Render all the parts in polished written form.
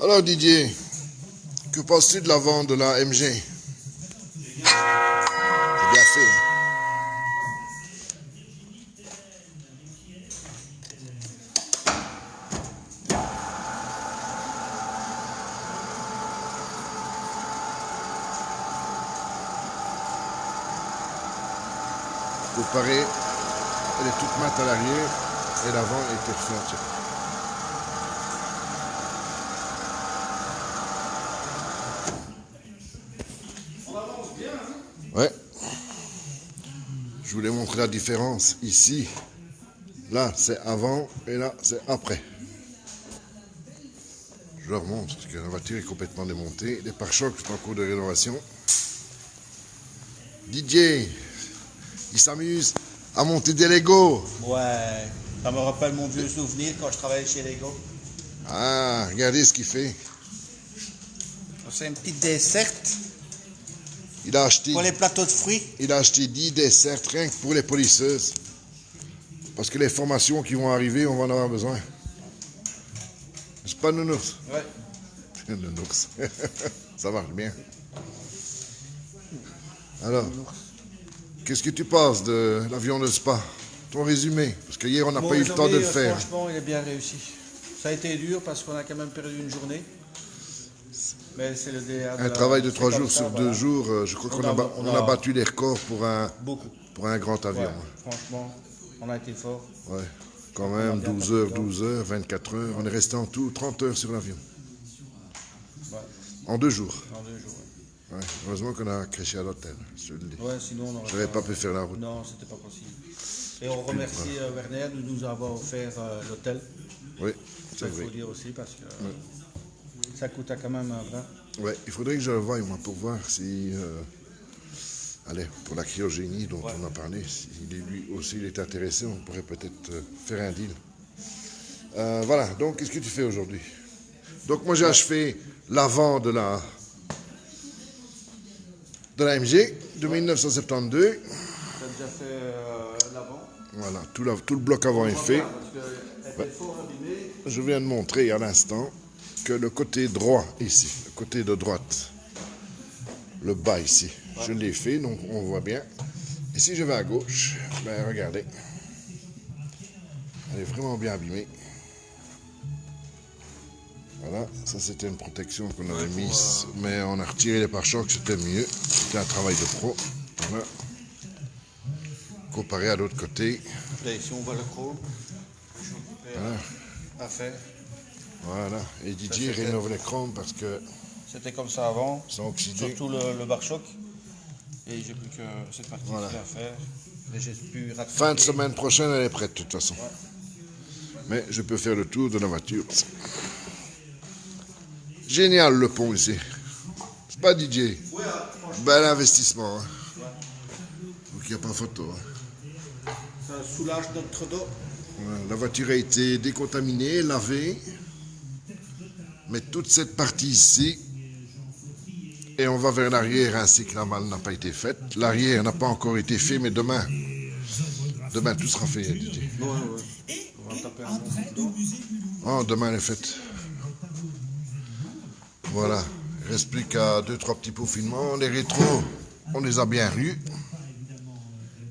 Alors Didier, que penses-tu de la vente de la MG? C'est bien fait. Comparé, elle est toute mate à l'arrière et l'avant était refait. Ouais. Je voulais montrer la différence ici. Là, c'est avant et là, c'est après. Je leur montre parce que la voiture est complètement démontée. Les pare-chocs sont en cours de rénovation. Didier, il s'amuse à monter des Lego. Ouais, ça me rappelle mon vieux souvenir quand je travaillais chez Lego. Ah, regardez ce qu'il fait. C'est une petite desserte Il a acheté, pour les plateaux de fruits. il a acheté 10 desserts rien que pour les polisseuses. Parce que les formations qui vont arriver, on va en avoir besoin. N'est-ce pas, Nounours? Ouais. Nounours. Ça marche bien. Alors, qu'est-ce que tu penses de l'avion de Spa? Ton résumé? Parce que hier, on n'a pas eu le temps de le faire. Franchement, il est bien réussi. Ça a été dur parce qu'on a quand même perdu une journée. Mais c'est le DA Un travail de 3 jours sur 2 voilà. jours. Je crois qu'on a battu les records pour un grand avion. Ouais, franchement, on a été fort. Ouais, quand même, 12 heures, 24 heures. On est resté en tout 30 heures sur l'avion. Ouais. En 2 jours. En 2 jours, ouais. Ouais, heureusement qu'on a crêché à l'hôtel, je te le dis. Ouais, sinon on J'aurais pas pu faire la route. Non, c'était pas possible. Et on remercie Werner de nous avoir offert l'hôtel. Oui, Ça, c'est il vrai. faut dire aussi parce que ça coûte quand même un bras. Ouais, il faudrait que je le voie, moi, pour voir si... allez, pour la cryogénie dont on a parlé, si lui aussi il est intéressé, on pourrait peut-être faire un deal. Voilà, donc qu'est-ce que tu fais aujourd'hui? Donc moi j'ai achevé l'avant de la MG de 1972. Tu as déjà fait l'avant. Voilà, tout le bloc avant est fait. Parce qu'elle était fort abîmée. Je viens de montrer à l'instant que le côté droit ici, le côté de droite, le bas ici, je l'ai fait, donc on voit bien. Et si je vais à gauche, ben regardez, elle est vraiment bien abîmée. Voilà, ça c'était une protection qu'on avait mise, mais on a retiré les pare-chocs, c'était mieux. C'était un travail de pro. Voilà. Comparé à l'autre côté. Là, ici, on voit le chrome. Voilà. À faire. Voilà. Et Didier rénove les chromes parce que C'était comme ça avant. ils sont oxydés. Surtout le pare-choc. Et j'ai plus que cette partie Voilà. à faire. Et j'ai pu raccourcir. Fin de semaine prochaine, elle est prête de toute façon. Mais je peux faire le tour de la voiture. Génial le pont ici. C'est pas Didier. Bel investissement. Hein. Donc il n'y a pas photo. Hein. Ça soulage notre dos. Voilà, la voiture a été décontaminée, lavée. Mais toute cette partie ici, et on va vers l'arrière ainsi que la malle n'a pas été faite. L'arrière n'a pas encore été fait, mais demain tout sera fait, Didier. Ouais. On va taper un bon. Oh, demain elle est faite. Voilà, il reste plus qu'à 2-3 petits peaufinements. Les rétros, on les a bien rus.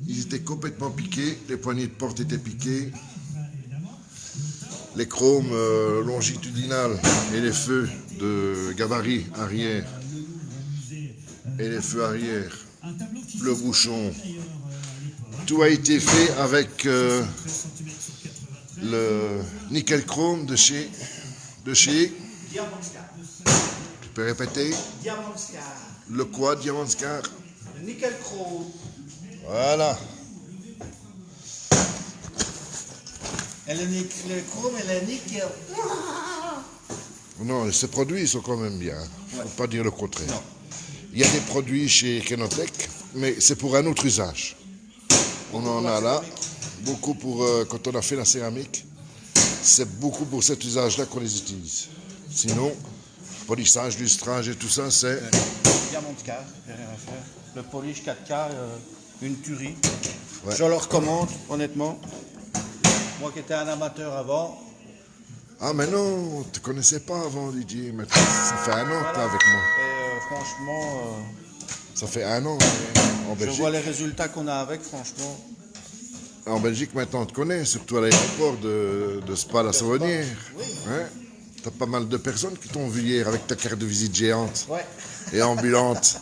Ils étaient complètement piqués, les poignées de porte étaient piquées. Les chromes longitudinales et les feux de gabarit arrière et les feux arrière, le bouchon, tout a été fait avec le nickel chrome de chez tu peux répéter? Diamant Scar. Le quoi, Diamant Scar? Le nickel chrome. Voilà. Et le chrome et le nickel. Non, ces produits ils sont quand même bien. Il ne faut pas dire le contraire. Non. Il y a des produits chez Kenotech, mais c'est pour un autre usage. On en a là, beaucoup pour quand on a fait la céramique. C'est beaucoup pour cet usage-là qu'on les utilise. Sinon, polissage, lustrage et tout ça, c'est... Diamant Scar, j'ai rien à faire. Le polish 4K, une tuerie. Ouais. Je le recommande, honnêtement. Moi qui étais un amateur avant, Ah, mais non, on ne te connaissait pas avant, Didier. Maintenant, ça fait un an que tu es avec moi. Et franchement, Ça fait un an en je Belgique. vois les résultats qu'on a avec, franchement. En Belgique, maintenant, on te connaît, surtout à l'aéroport de Spa-la-Savonnière. Oui. Hein? Tu as pas mal de personnes qui t'ont vu hier avec ta carte de visite géante Ouais. et ambulante.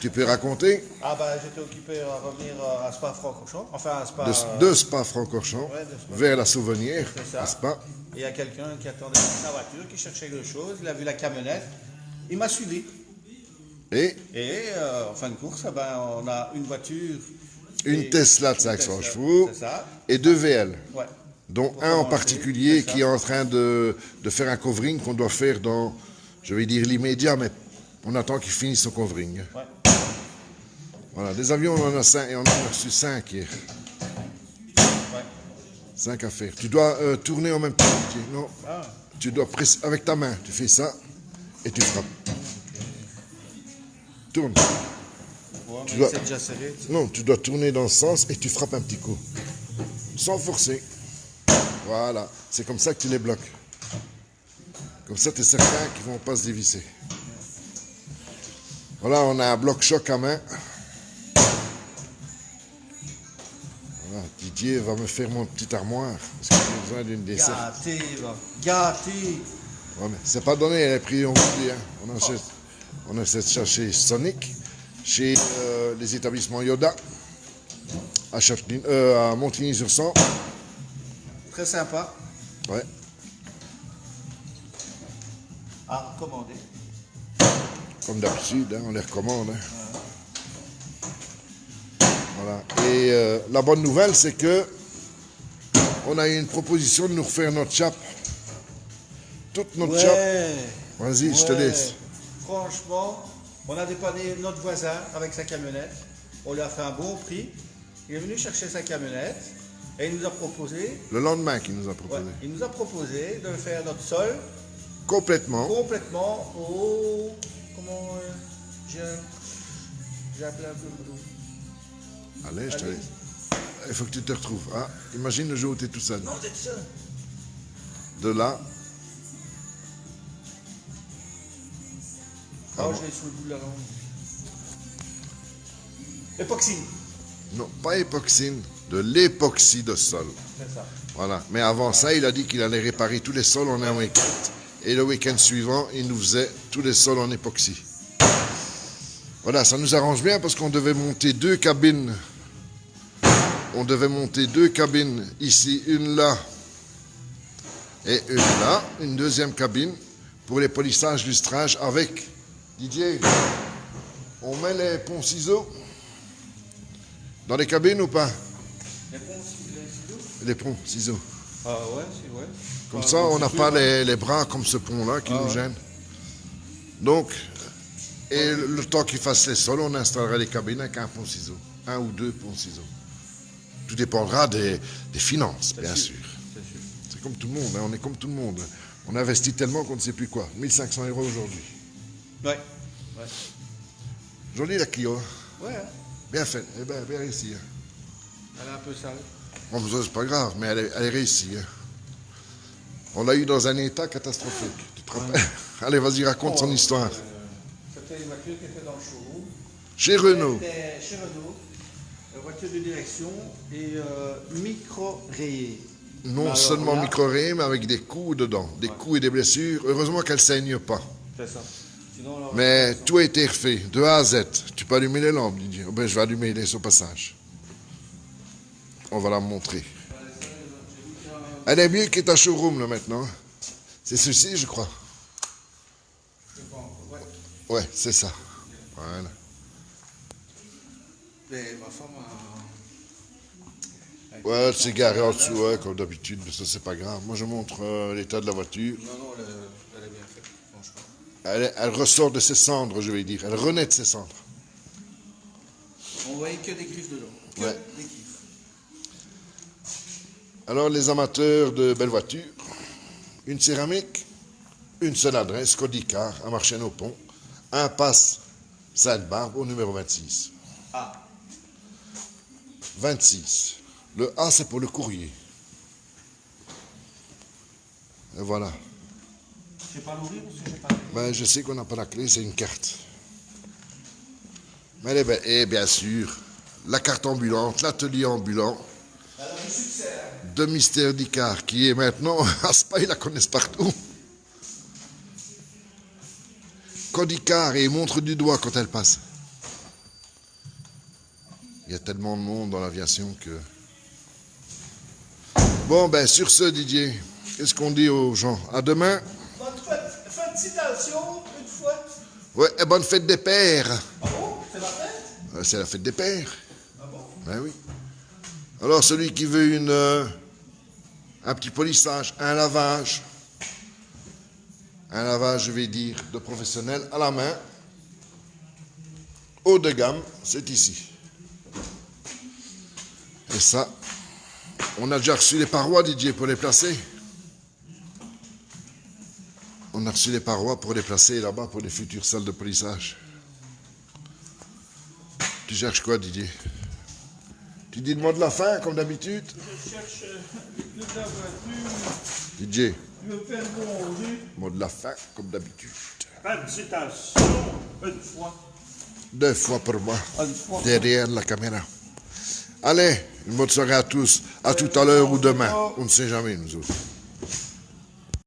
Tu peux raconter Ah bah j'étais occupé à revenir à Spa-Francorchamps, enfin à Spa... de Spa-Francorchamps Ouais, de Spa. vers la Sauvonnière, C'est ça. à Spa. Et il y a quelqu'un qui attendait dans sa voiture, qui cherchait quelque chose, il a vu la camionnette, il m'a suivi. Et Et en fin de course, eh ben, on a une voiture... une et- Tesla de une 500 Tesla, chevaux c'est ça, et 2 VL. ouais. Dont Pour un en commencer, particulier c'est ça. qui est en train de faire un covering qu'on doit faire dans, je vais dire l'immédiat, mais on attend qu'il finisse son covering. Ouais. Voilà, des avions, on en a 5 et on en a reçu 5 hier. Ouais. 5 à faire. Tu dois tourner en même temps. Non, Ah, tu dois presser avec ta main. Tu fais ça et tu frappes. Tourne. ouais, mais dois- c'est déjà serré. Non, tu dois tourner dans le sens et tu frappes un petit coup. Sans forcer. Voilà. C'est comme ça que tu les bloques. Comme ça, tu es certain qu'ils ne vont pas se dévisser. Voilà, on a un bloc-choc à main. Voilà, Didier va me faire mon petit armoire. Parce que j'ai besoin d'une dessert. Gâté, va. Gâté. Ouais, mais c'est pas donné, elle est prise en dit, hein. On essaie de chercher Sonic, chez les établissements Yoda, à Montigny-sur-Sambre. Très sympa. Ouais. À recommander. Comme d'habitude, hein, on les recommande. Hein. Voilà. Et la bonne nouvelle, c'est que on a eu une proposition de nous refaire notre chape. Toute notre chape. Vas-y, je te laisse. Franchement, on a dépanné notre voisin avec sa camionnette. On lui a fait un bon prix. Il est venu chercher sa camionnette et il nous a proposé, Le lendemain qu'il nous a proposé. il nous a proposé de faire notre sol Complètement. complètement au... Comment... j'ai appelé un peu le boulot. Allez, je te Allez. laisse. Il faut que tu te retrouves. Ah, imagine le jour où tu es tout seul. Non, c'est ça. De là, Oh, je l'ai sous le bout de la langue. Époxy. non, pas époxine, de l'époxy de sol. C'est ça. Voilà. Mais avant ça, il a dit qu'il allait réparer tous les sols en un week-end. Et le week-end suivant, il nous faisait tous les sols en époxy. Voilà, ça nous arrange bien parce qu'on devait monter 2 cabines. On devait monter 2 cabines, ici, une là et une là, une deuxième cabine pour les polissages, lustrage avec Didier. On met les ponts ciseaux dans les cabines ou pas? Les ciseaux. Les ponts ciseaux. Ah ouais, c'est ouais. Comme Ah, ça, bon, on n'a c'est pas sûr, hein. les bras comme ce pont-là qui Ah nous ouais. gêne. Donc, et le temps qu'il fasse les sols, on installera les cabines avec un pont ciseau. 1 ou 2 ponts ciseaux. Tout dépendra des finances, bien sûr. C'est sûr. C'est comme tout le monde, hein, on est comme tout le monde. On investit tellement qu'on ne sait plus quoi. 1500 € aujourd'hui. Ouais. Ouais. Jolie la Clio. Hein. Ouais, hein. Bien fait, eh ben, bien réussi. Hein. Elle est un peu sale. Bon, ça, c'est pas grave, mais elle est réussie. Hein. On l'a eu dans un état catastrophique. Tu te rappelles? Allez, vas-y, raconte son histoire. C'était une voiture qui était dans le showroom. Chez Renault. C'était chez Renault. Voiture de direction et micro-rayée. Non Alors, seulement là- micro-rayé, mais avec des coups dedans. Des coups et des blessures. Heureusement qu'elle ne saigne pas. C'est ça. Sinon, on l'aurait Mais fait tout a été refait, de A à Z. Tu peux allumer les lampes, Didier. Oh ben, je vais allumer les au passage. On va la montrer. Elle est mieux que ta showroom, là, maintenant. C'est ceci, je crois. Ouais. Ouais, c'est ça. Voilà. Mais ma femme a... Ouais, elle s'est garée en dessous, ouais, comme d'habitude, mais ça, c'est pas grave. Moi, je montre l'état de la voiture. Non, elle est bien faite, franchement. Elle ressort de ses cendres, je vais dire. Elle renaît de ses cendres. On voyait que des griffes dedans. Que Ouais. des griffes. Alors, les amateurs de belles voitures, une céramique, une seule adresse, Codicar, à Marchène-au-Pont, impasse Sainte-Barbe au numéro 26. Ah, 26. Le A, c'est pour le courrier. Et voilà. Je ne sais pas l'ouvrir parce que je n'ai pas la clé. Ben, je sais qu'on n'a pas la clé, c'est une carte. Mais elle est belle. Et bien sûr, la carte ambulante, l'atelier ambulant Alors, du succès. de Mystère d'Icare, qui est maintenant à Spa, ils la connaissent partout. Code Icare et montre du doigt quand elle passe. Il y a tellement de monde dans l'aviation que... Bon, ben, sur ce, Didier, qu'est-ce qu'on dit aux gens? À demain. Bonne fin de citation, une fois. Ouais, et bonne fête des pères. Ah bon? C'est la fête? C'est la fête des pères. Ah bon? Ben oui. Alors, celui qui veut un petit polissage, un lavage, je vais dire, de professionnel à la main, haut de gamme, c'est ici. Et ça, on a déjà reçu les parois, Didier, pour les placer. On a reçu les parois pour les placer là-bas pour les futures salles de polissage. Tu cherches quoi, Didier? Tu dis le mot de la fin, comme d'habitude? Je cherche le club de la voiture. Didier, Je veux faire bronzer. mot de la fin, comme d'habitude. Fin de citation, une fois. 2 fois pour moi, Une fois. derrière la caméra. Allez, une bonne soirée à tous. À tout à l'heure ou demain. On ne sait jamais, nous autres.